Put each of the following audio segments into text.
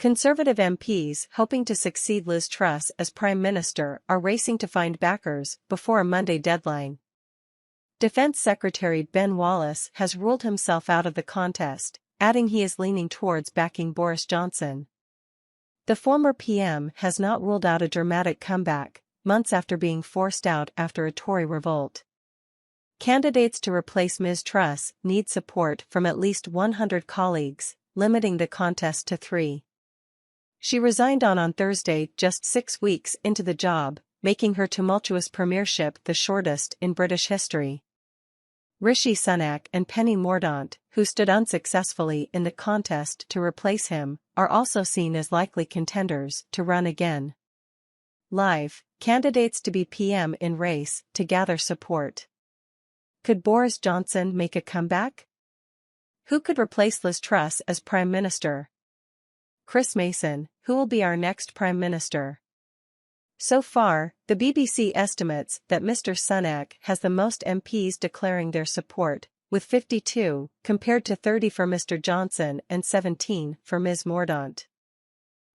Conservative MPs hoping to succeed Liz Truss as Prime Minister are racing to find backers before a Monday deadline. Defense Secretary Ben Wallace has ruled himself out of the contest, adding he is leaning towards backing Boris Johnson. The former PM has not ruled out a dramatic comeback, months after being forced out after a Tory revolt. Candidates to replace Ms. Truss need support from at least 100 colleagues, limiting the contest to 3. She resigned on Thursday, just 6 weeks into the job, making her tumultuous premiership the shortest in British history. Rishi Sunak and Penny Mordaunt, who stood unsuccessfully in the contest to replace him, are also seen as likely contenders to run again. Live, candidates to be PM in race to gather support. Could Boris Johnson make a comeback? Who could replace Liz Truss as Prime Minister? Chris Mason, who will be our next Prime Minister? So far, the BBC estimates that Mr. Sunak has the most MPs declaring their support, with 52, compared to 30 for Mr. Johnson and 17 for Ms. Mordaunt.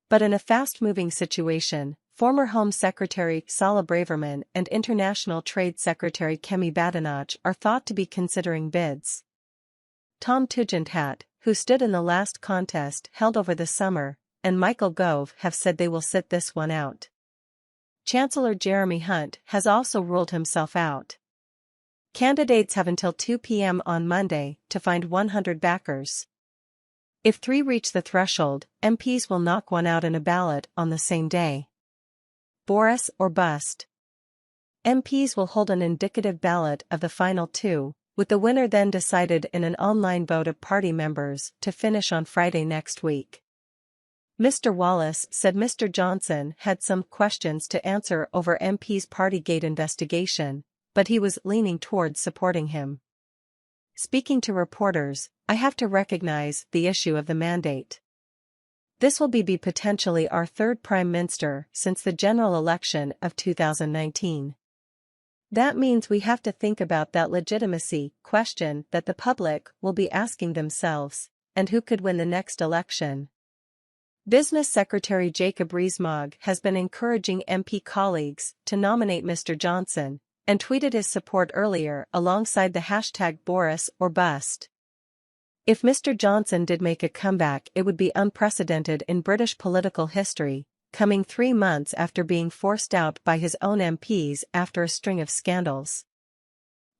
But in a fast-moving situation, former Home Secretary Sala Braverman and International Trade Secretary Kemi Badenoch are thought to be considering bids. Tom Tugendhat, who stood in the last contest held over the summer, and Michael Gove have said they will sit this one out. Chancellor Jeremy Hunt has also ruled himself out. Candidates have until 2 p.m. on Monday to find 100 backers. If 3 reach the threshold, MPs will knock one out in a ballot on the same day. Boris or bust. MPs will hold an indicative ballot of the final 2, with the winner then decided in an online vote of party members to finish on Friday next week. Mr. Wallace said Mr. Johnson had some questions to answer over MP's Partygate investigation, but he was leaning towards supporting him. Speaking to reporters, I have to recognize the issue of the mandate. This will be potentially our 3rd Prime Minister since the general election of 2019. That means we have to think about that legitimacy question that the public will be asking themselves, and who could win the next election. Business Secretary Jacob Rees-Mogg has been encouraging MP colleagues to nominate Mr. Johnson, and tweeted his support earlier alongside the hashtag Boris or bust. If Mr. Johnson did make a comeback, it would be unprecedented in British political history, coming 3 months after being forced out by his own MPs after a string of scandals.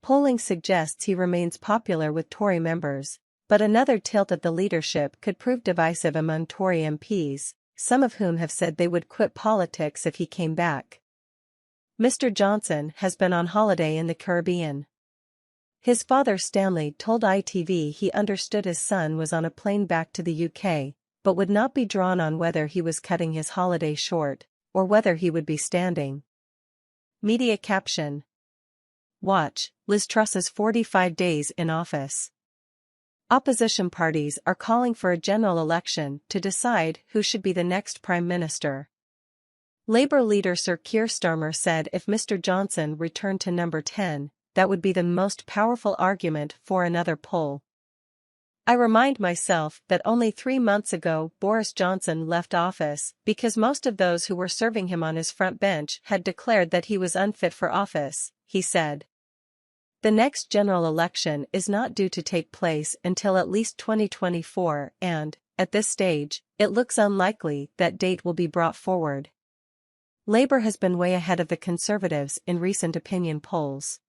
Polling suggests he remains popular with Tory members, but another tilt at the leadership could prove divisive among Tory MPs, some of whom have said they would quit politics if he came back. Mr. Johnson has been on holiday in the Caribbean. His father Stanley told ITV he understood his son was on a plane back to the UK, but would not be drawn on whether he was cutting his holiday short, or whether he would be standing. Media caption. Watch, Liz Truss's 45 days in office. Opposition parties are calling for a general election to decide who should be the next Prime Minister. Labour leader Sir Keir Starmer said if Mr. Johnson returned to number 10, that would be the most powerful argument for another poll. I remind myself that only 3 months ago Boris Johnson left office because most of those who were serving him on his front bench had declared that he was unfit for office, he said. The next general election is not due to take place until at least 2024 and, at this stage, it looks unlikely that date will be brought forward. Labour has been way ahead of the Conservatives in recent opinion polls.